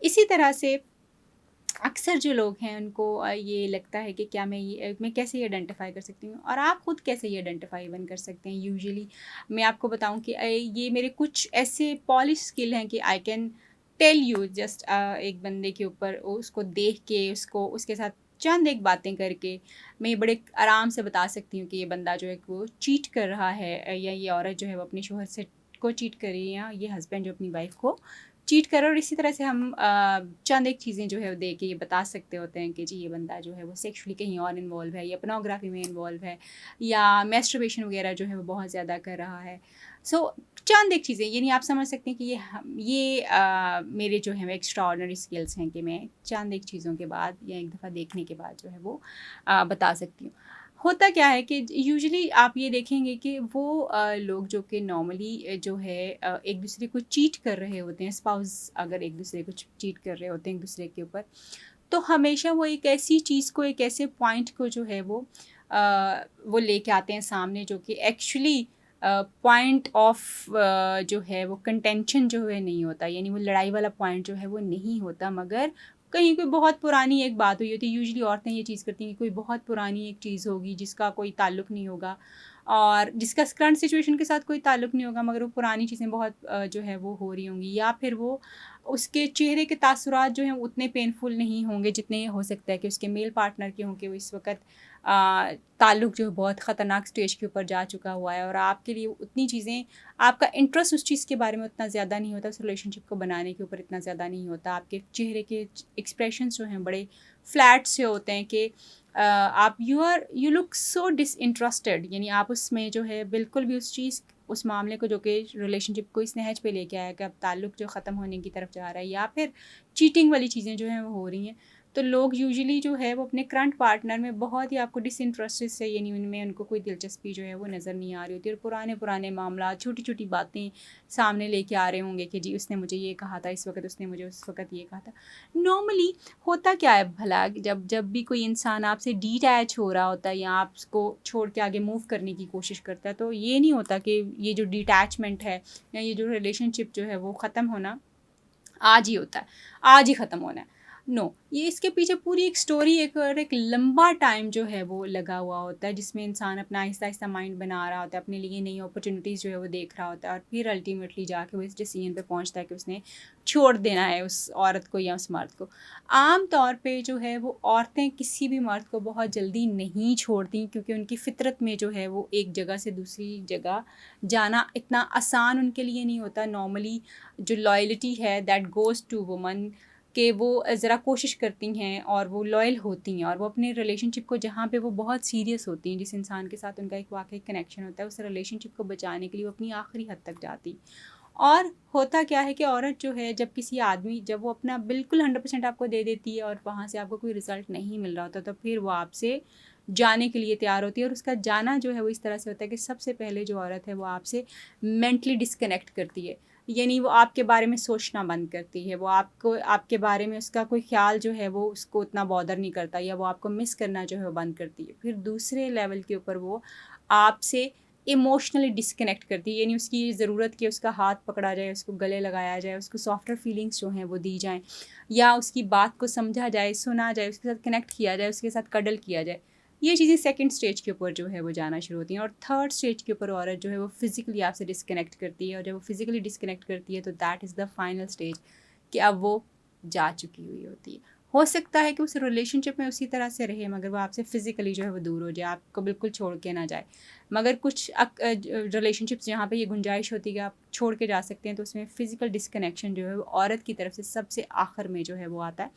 इसी तरह से अक्सर जो लोग हैं उनको ये लगता है कि क्या मैं कैसे ये आइडेंटिफ़ाई कर सकती हूँ, और आप खुद कैसे ये आइडेंटिफ़ाई इवन कर सकते हैं। यूजुअली मैं आपको बताऊँ कि ये मेरे कुछ ऐसे पॉलिश स्किल हैं कि I can tell you just एक बंदे के ऊपर उसको देख के, उसको उसके साथ चंद एक बातें करके मैं ये बड़े आराम से बता सकती हूँ कि ये बंदा जो है वो चीट कर रहा है, या ये औरत जो है वो अपने शोहर से को चीट कर रही है, या ये हस्बैंड जो अपनी वाइफ को चीट करो। और इसी तरह से हम चंद एक चीज़ें जो है वो दे के ये बता सकते होते हैं कि जी ये बंदा जो है वो सेक्सुअली कहीं और इन्वॉल्व है, या पोर्नोग्राफी में इन्वॉल्व है, या मैस्टरबेशन वगैरह जो है वो बहुत ज़्यादा कर रहा है। सो चंद एक चीज़ें, यानी आप समझ सकते हैं कि ये मेरे जो है वो एक्स्ट्रा ऑर्डिनरी स्किल्स हैं कि मैं चंद एक चीज़ों के बाद या एक दफ़ा देखने के बाद जो है वो बता सकती हूँ। होता क्या है कि यूजुअली आप ये देखेंगे कि वो लोग जो कि नॉर्मली जो है एक दूसरे को चीट कर रहे होते हैं, स्पाउस अगर एक दूसरे को चीट कर रहे होते हैं एक दूसरे के ऊपर, तो हमेशा वो एक ऐसी चीज़ को, एक ऐसे पॉइंट को जो है वो लेके आते हैं सामने, जो कि एक्चुअली पॉइंट ऑफ जो है वो कंटेंशन जो है नहीं होता, यानी वो लड़ाई वाला पॉइंट जो है वो नहीं होता, मगर कहीं कोई बहुत पुरानी एक बात हुई होती है। यूजुअली औरतें ये चीज़ करती हैं कि कोई बहुत पुरानी एक चीज़ होगी जिसका कोई ताल्लुक़ नहीं होगा, और जिसका करंट सिचुएशन के साथ कोई ताल्लुक़ नहीं होगा, मगर वो पुरानी चीज़ें बहुत जो है वो हो रही होंगी, या फिर वो उसके चेहरे के तासुरात जो हैं उतने पेनफुल नहीं होंगे जितने हो सकता है कि उसके मेल पार्टनर के हों, कि वो इस वक्त ताल्लुक़ जो है बहुत ख़तरनाक स्टेज के ऊपर जा चुका हुआ है, और आपके लिए उतनी चीज़ें, आपका इंटरेस्ट उस चीज़ के बारे में उतना ज़्यादा नहीं होता, उस रिलेशनशिप को बनाने के ऊपर इतना ज़्यादा नहीं होता, आपके चेहरे के एक्सप्रेशंस जो हैं बड़े फ्लैट से होते हैं कि आप यू लुक सो डिसइंटरेस्टेड, यानी आप उसमें जो है बिल्कुल भी उस मामले को, जो कि रिलेशनशिप को इस नहज पे लेके आया कि अब ताल्लुक़ जो ख़त्म होने की तरफ जा रहा है, या फिर चीटिंग वाली चीज़ें जो हैं वो हो रही हैं, तो लोग यूजुअली जो है वो अपने करंट पार्टनर में बहुत ही आपको डिसइंटरेस्टेड से, यानी उनमें उनको कोई दिलचस्पी जो है वो नज़र नहीं आ रही होती, और पुराने मामला, छोटी छोटी बातें सामने लेके आ रहे होंगे कि जी उसने मुझे ये कहा था इस वक्त, उसने मुझे उस वक्त ये कहा था। नॉर्मली होता क्या है भला, जब जब भी कोई इंसान आपसे डिटैच हो रहा होता है या आपको छोड़ के आगे मूव करने की कोशिश करता है, तो ये नहीं होता कि ये जो डिटैचमेंट है या ये जो रिलेशनशिप जो है वो ख़त्म होना आज ही होता है, आज ही ख़त्म होना है। नो, ये इसके पीछे पूरी एक स्टोरी, एक और एक लंबा टाइम जो है वो लगा हुआ होता है, जिसमें इंसान अपना आहिस्ता-आहिस्ता माइंड बना रहा होता है, अपने लिए नई अपॉर्चुनिटीज़ जो है वो देख रहा होता है, और फिर अल्टीमेटली जाके वो इस डिसीजन पे पहुंचता है कि उसने छोड़ देना है उस औरत को या उस मर्द को। आम तौर पे जो है वो औरतें किसी भी मर्द को बहुत जल्दी नहीं छोड़ती, क्योंकि उनकी फ़ितरत में जो है वो एक जगह से दूसरी जगह जाना इतना आसान उनके लिए नहीं होता। नॉर्मली जो लॉयल्टी है दैट गोज़ टू वुमन, कि वो ज़रा कोशिश करती हैं और वो लॉयल होती हैं, और वो अपने रिलेशनशिप को, जहाँ पे वो बहुत सीरियस होती हैं, जिस इंसान के साथ उनका एक वाकई कनेक्शन होता है, उस रिलेशनशिप को बचाने के लिए वो अपनी आखिरी हद तक जाती। और होता क्या है कि औरत जो है, जब किसी आदमी, जब वो अपना बिल्कुल 100% आपको दे देती है और वहाँ से आपको कोई रिज़ल्ट नहीं मिल रहा होता, तो फिर वो आपसे जाने के लिए तैयार होती है, और उसका जाना जो है वो इस तरह से होता है कि सबसे पहले जो औरत है वो आपसे मेंटली डिस्कनेक्ट करती है, यानी वो आपके बारे में सोचना बंद करती है, वो आपको, आपके बारे में उसका कोई ख्याल जो है वो उसको उतना बॉदर नहीं करता, या वो आपको मिस करना जो है वो बंद करती है। फिर दूसरे लेवल के ऊपर वो आपसे इमोशनली डिस्कनेक्ट करती है, यानी उसकी ज़रूरत कि उसका हाथ पकड़ा जाए, उसको गले लगाया जाए, उसको सॉफ्टर फीलिंग्स जो हैं वो दी जाएँ, या उसकी बात को समझा जाए, सुना जाए, उसके साथ कनेक्ट किया जाए, उसके साथ कडल किया जाए। ये चीज़ें सेकंड स्टेज के ऊपर जो है वो जाना शुरू होती हैं, और थर्ड स्टेज के ऊपर औरत जो है वो फिज़िकली आपसे डिस्कनेक्ट करती है, और जब वो फिज़िकली डिस्कनेक्ट करती है तो that is the final stage, कि अब वो जा चुकी हुई होती है। हो सकता है कि उस रिलेशनशिप में उसी तरह से रहे, मगर वो आपसे फ़िज़िकली जो है वो दूर हो जाए, आपको बिल्कुल छोड़ के ना जाए। मगर कुछ रिलेशनशिप्स जहाँ पे ये गुंजाइश होती है कि आप छोड़ के जा सकते हैं, तो उसमें फ़िज़िकल डिस्कनेक्शन जो है वो औरत की तरफ से सबसे आखिर में जो है वो आता है,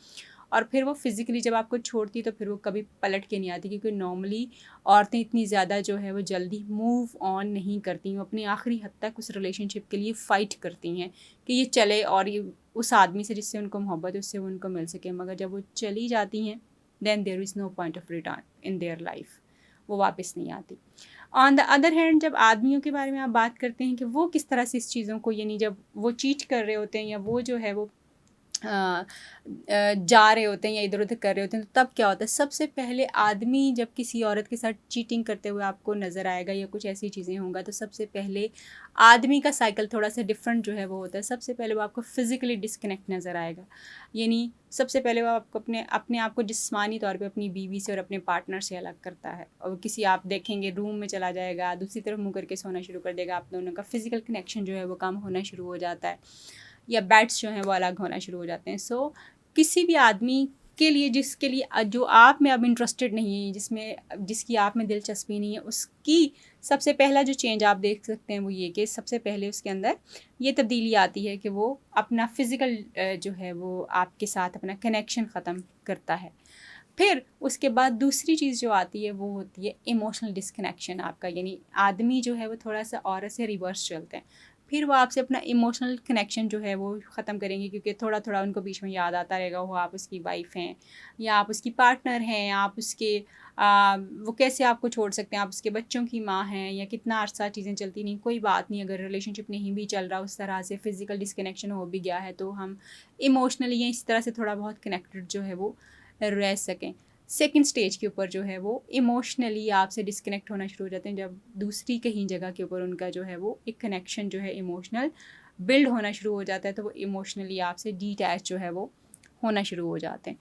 और फिर वो फिज़िकली जब आपको छोड़ती, तो फिर वो कभी पलट के नहीं आती, क्योंकि नॉर्मली औरतें इतनी ज़्यादा जो है वो जल्दी मूव ऑन नहीं करती, वो अपनी आखिरी हद तक उस रिलेशनशिप के लिए फ़ाइट करती हैं कि ये चले, और ये उस आदमी से जिससे उनको मोहब्बत है उससे वो उनको मिल सके। मगर जब वो चली जाती हैं, then there is no point of return in their life, वो वापस नहीं आती। ऑन द अदर हैंड, जब आदमियों के बारे में आप बात करते हैं कि वो किस तरह से इस चीज़ों को, यानी जब वो चीट कर रहे होते हैं, या वो जो है वो जा रहे होते हैं या इधर-उधर कर रहे होते हैं, तो तब क्या होता है, सबसे पहले आदमी जब किसी औरत के साथ चीटिंग करते हुए आपको नज़र आएगा या कुछ ऐसी चीज़ें होंगा, तो सबसे पहले आदमी का साइकिल थोड़ा-सा डिफरेंट जो है वो होता है। सबसे पहले वो आपको फ़िज़िकली डिस्कनेक्ट नज़र आएगा। यानी सबसे पहले वो आपको अपने अपने आप को जिस्मानी तौर पे अपनी बीवी से और अपने पार्टनर से अलग करता है, और किसी आप देखेंगे रूम में चला जाएगा, दूसरी तरफ मुँह करके सोना शुरू कर देगा, आप दोनों का फ़िज़िकल कनेक्शन जो है वो कम होना शुरू हो जाता है, या बेड्स जो हैं वो अलग होना शुरू हो जाते हैं। सो किसी भी आदमी के लिए, जिसके लिए जो आप में अब इंटरेस्टेड नहीं है, जिसकी आप में दिलचस्पी नहीं है, उसकी सबसे पहला जो चेंज आप देख सकते हैं वो ये कि सबसे पहले उसके अंदर ये तब्दीली आती है कि वो अपना फ़िज़िकल जो है वो आपके साथ अपना कनेक्शन ख़त्म करता है। फिर उसके बाद दूसरी चीज़ जो आती है वो होती है इमोशनल डिस्कनेक्शन आपका, यानी आदमी जो है वो थोड़ा-सा औरत से रिवर्स चलते हैं। फिर वो आपसे अपना इमोशनल कनेक्शन जो है वो ख़त्म करेंगे, क्योंकि थोड़ा-थोड़ा उनको बीच में याद आता रहेगा, वो आप उसकी वाइफ़ हैं या आप उसकी पार्टनर हैं, आप उसके वो कैसे आपको छोड़ सकते हैं, आप उसके बच्चों की माँ हैं, या कितना अर्सा चीज़ें चलती नहीं, कोई बात नहीं, अगर रिलेशनशिप नहीं भी चल रहा उस तरह से, फ़िज़िकल डिस्कनेक्शन हो भी गया है, तो हम इमोशनली या इस तरह से थोड़ा बहुत कनेक्टेड जो है वो रह सकें। सेकंड स्टेज के ऊपर जो है वो इमोशनली आपसे डिस्कनेक्ट होना शुरू हो जाते हैं, जब दूसरी कहीं जगह के ऊपर उनका जो है वो एक कनेक्शन जो है इमोशनल बिल्ड होना शुरू हो जाता है, तो वो इमोशनली आपसे डिटैच जो है वो होना शुरू हो जाते हैं।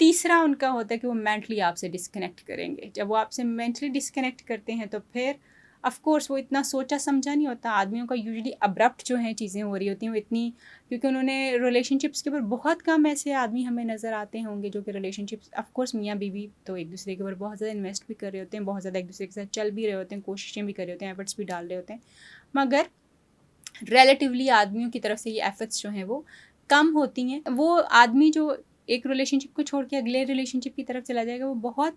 तीसरा उनका होता है कि वो मेंटली आपसे डिस्कनेक्ट करेंगे। जब वो आपसे मेंटली डिस्कनेक्ट करते हैं तो फिर ऑफ़ कोर्स वो इतना सोचा समझा नहीं होता। आदमियों का यूजुअली अब्रप्ट जो हैं चीज़ें हो रही होती हैं वो इतनी, क्योंकि उन्होंने रिलेशनशिप्स के ऊपर, बहुत कम ऐसे आदमी हमें नज़र आते होंगे जो कि रिलेशनशिप्स, ऑफ़ कोर्स मियाँ बीवी तो एक दूसरे के ऊपर बहुत ज़्यादा इन्वेस्ट भी कर रहे होते हैं, बहुत ज़्यादा एक दूसरे के साथ चल भी रहे होते हैं, कोशिशें भी कर रहे होते हैं, एफर्ट्स भी डाल रहे होते हैं, मगर रिलेटिवली आदमियों की तरफ से ये एफर्ट्स जो हैं वो कम होती हैं। वो आदमी जो एक रिलेशनशिप को छोड़ के अगले रिलेशनशिप की तरफ चला जाएगा, वो बहुत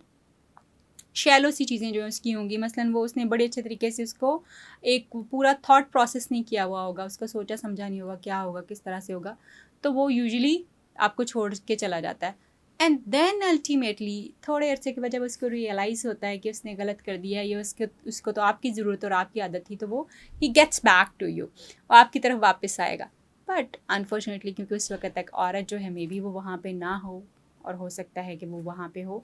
शैलो सी चीज़ें जो उसकी होंगी, मसलन वो उसने बड़े अच्छे तरीके से उसको एक पूरा थॉट प्रोसेस नहीं किया हुआ होगा, उसका सोचा समझा नहीं होगा क्या होगा, किस तरह से होगा, तो वो यूजुअली आपको छोड़ के चला जाता है। एंड देन अल्टीमेटली थोड़े अरसे के बाद जब उसको रियलाइज़ होता है कि उसने गलत कर दिया, या उसको तो आपकी ज़रूरत और आपकी आदत थी, तो वो ही गेट्स बैक टू यू, और आपकी तरफ वापस आएगा। बट अनफॉर्चुनेटली क्योंकि उस वक्त तक औरत जो है मे बी वो वहाँ पे ना हो, और हो सकता है कि वो वहाँ पे हो,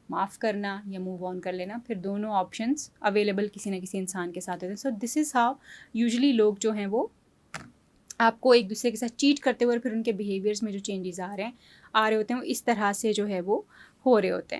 माफ़ करना या मूव ऑन कर लेना, फिर दोनों ऑप्शंस अवेलेबल किसी न किसी इंसान के साथ होते हैं। So this is how usually लोग जो हैं वो आपको एक दूसरे के साथ चीट करते हुए, और फिर उनके बिहेवियर्स में जो चेंजेस आ रहे होते हैं, वो इस तरह से जो है वो हो रहे होते हैं।